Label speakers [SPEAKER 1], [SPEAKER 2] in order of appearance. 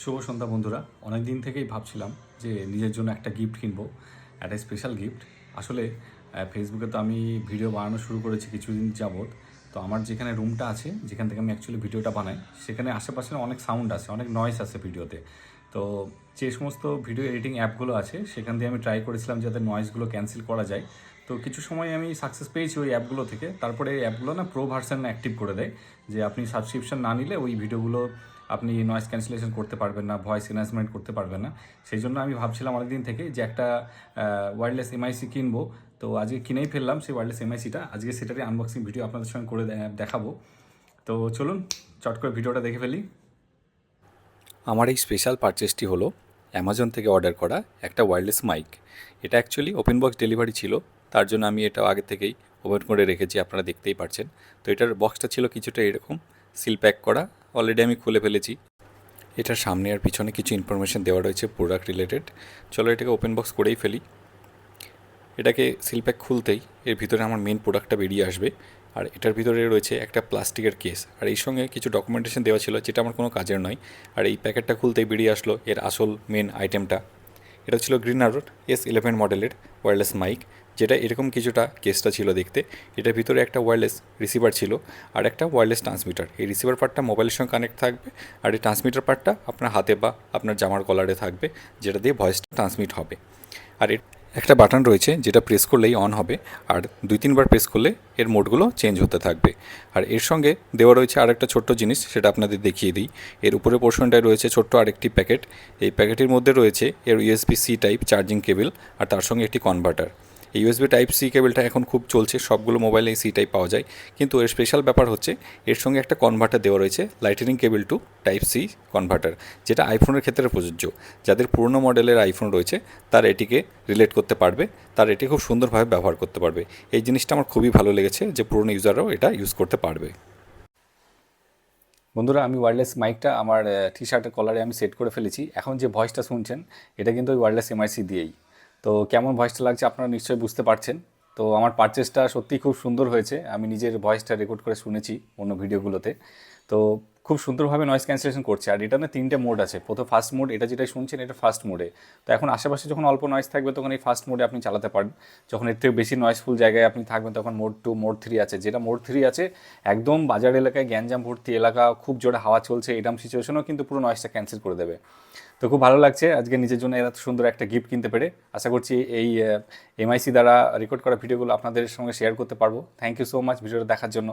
[SPEAKER 1] শুভ সন্ধ্যা বন্ধুরা। অনেক দিন থেকেই ভাবছিলাম যে নিজের জন্য একটা গিফট কিনবো, একটা স্পেশাল গিফট। আসলে ফেসবুকে তো আমি ভিডিও বানানো শুরু করেছি কিছুদিন যাবৎ। তো আমার যেখানে রুমটা আছে, যেখান থেকে আমি অ্যাকচুয়ালি ভিডিওটা বানাই, সেখানে আশেপাশে অনেক সাউন্ড আছে, অনেক নয়েজ আছে ভিডিওতে। তো যে সমস্ত ভিডিও এডিটিং অ্যাপগুলো আছে সেখান দিয়ে আমি ট্রাই করেছিলাম যাতে নয়েজগুলো ক্যান্সেল করা যায়। তো কিছু সময় আমি সাকসেস পেয়েছি ওই অ্যাপগুলো থেকে। তারপরে এই অ্যাপগুলো না প্রো ভার্সন অ্যাক্টিভ করে দেয়, যে আপনি সাবস্ক্রিপশন না নিলে ওই ভিডিওগুলো আপনি নয়েজ ক্যান্সেলেশন করতে পারবেন না, ভয়েস এনহান্সমেন্ট করতে পারবেন না। সেই জন্য আমি ভাবছিলাম অনেকদিন থেকে যে একটা ওয়্যারলেস এমআইসি কিনবো। তো আজকে কিনেই ফেললাম সেই ওয়্যারলেস এমআইসিটা। আজকে সেটারই আনবক্সিং ভিডিও আপনাদের সঙ্গে করে দেখাবো। তো চলুন চট করে ভিডিওটা দেখে ফেলি। আমার এই স্পেশাল পারচেসটি হলো অ্যামাজন থেকে অর্ডার করা একটা ওয়্যারলেস মাইক। এটা অ্যাকচুয়ালি ওপেন বক্স ডেলিভারি ছিল, তার জন্য আমি এটা আগে থেকেই ওপেন করে রেখেছি, আপনারা দেখতেই পাচ্ছেন। তো এটার বক্সটা ছিল কিছুটা এরকম, সিল প্যাক করা। অলরেডি আমি খুলে ফেলেছি। এটার সামনে আর পিছনে কিছু ইনফরমেশন দেওয়া রয়েছে প্রোডাক্ট রিলেটেড। চলো এটাকে ওপেন বক্স করেই ফেলি। এটাকে সিল প্যাক খুলতেই এর ভিতরে আমার মেন প্রোডাক্টটা বেরিয়ে আসবে। আর এটার ভিতরে রয়েছে একটা প্লাস্টিকের কেস, আর এই সঙ্গে কিছু ডকুমেন্টেশন দেওয়া ছিল যেটা আমার কোনো কাজের নয়। আর এই প্যাকেটটা খুলতেই বেরিয়ে আসলো এর আসল মেন আইটেমটা। এটা ছিল গ্রিন আরোর S11 মডেলের ওয়্যারলেস মাইক, যেটা এরকম কিছুটা কেসটা ছিল দেখতে। এটার ভিতরে একটা ওয়্যারলেস রিসিভার ছিল আর একটা ওয়্যারলেস ট্রান্সমিটার। এই রিসিভার পার্টটা মোবাইলের সঙ্গে কানেক্ট থাকবে, আর এই ট্রান্সমিটার পার্টটা আপনার হাতে বা আপনার জামার কলারে থাকবে, যেটা দিয়ে ভয়েসটা ট্রান্সমিট হবে। আর এর একটা বাটন রয়েছে যেটা প্রেস করলেই অন হবে, আর 2-3 বার প্রেস করলে এর মোডগুলো চেঞ্জ হতে থাকবে। আর এর সঙ্গে দেওয়া রয়েছে আর একটা ছোট্ট জিনিস, সেটা আপনাদের দেখিয়ে দিই। এর উপরের পোর্শনটায় রয়েছে ছোট্ট আরেকটি প্যাকেট। এই প্যাকেটের মধ্যে রয়েছে এর USB-C টাইপ চার্জিং কেবল, আর তার সঙ্গে একটি কনভার্টার। এই USB টাইপ সি কেবলটা এখন খুব চলছে, সবগুলো মোবাইলে এই সি টাইপ পাওয়া যায়। কিন্তু এর স্পেশাল ব্যাপার হচ্ছে এর সঙ্গে একটা কনভার্টার দেওয়া রয়েছে, লাইটনিং কেবল টু টাইপ সি কনভার্টার, যেটা আইফোনের ক্ষেত্রে প্রযোজ্য। যাদের পুরনো মডেলের আইফোন রয়েছে তারা এটিকে রিলেট করতে পারবে, তারা এটি খুব সুন্দরভাবে ব্যবহার করতে পারবে। এই জিনিসটা আমার খুবই ভালো লেগেছে যে পুরনো ইউজাররাও এটা ইউজ করতে পারবে। বন্ধুরা, আমি ওয়্যারলেস মাইকটা আমার টি শার্টের কলারে আমি সেট করে ফেলেছি। এখন যে ভয়েসটা শুনছেন এটা কিন্তু ওই ওয়্যারলেস এমআইসি দিয়েই। তো কেমন ভয়েসটা লাগছে আপনারা নিশ্চয়ই বুঝতে পারছেন। তো আমার পারচেসটা সত্যিই খুব সুন্দর হয়েছে। আমি নিজের ভয়েসটা রেকর্ড করে শুনেছি অন্য ভিডিওগুলোতে। তো খুব সুন্দরভাবে নয়েজ ক্যান্সেলেশন করছে। আর এটা না 3টে মোড আছে। প্রথম ফার্স্ট মোড, এটা যেটা শুনছেন এটা ফার্স্ট মোডে। তো এখন আশেপাশে যখন অল্প নয়েজ থাকবে তখন এই ফার্স্ট মোডে আপনি চালাতে পারেন। যখন এর থেকে বেশি নয়েজফুল জায়গায় আপনি থাকবেন তখন মোড 2, মোড 3 আছে। যেটা মোড 3 আছে একদম বাজার এলাকায় গ্যাঞ্জাম ভর্তি এলাকা, খুব জোরে হাওয়া চলছে, এরকম সিচুয়েশনও কিন্তু পুরো নয়েজটা ক্যান্সেল করে দেবে। তো খুব ভালো লাগছে আজকে নিজের জন্য এত সুন্দর একটা গিফট কিনতে পেরে। আশা করছি এই এমআইসি দ্বারা রেকর্ড করা ভিডিওগুলো আপনাদের সঙ্গে শেয়ার করতে পারবো। থ্যাংক ইউ সো মাচ ভিডিওটা দেখার জন্য।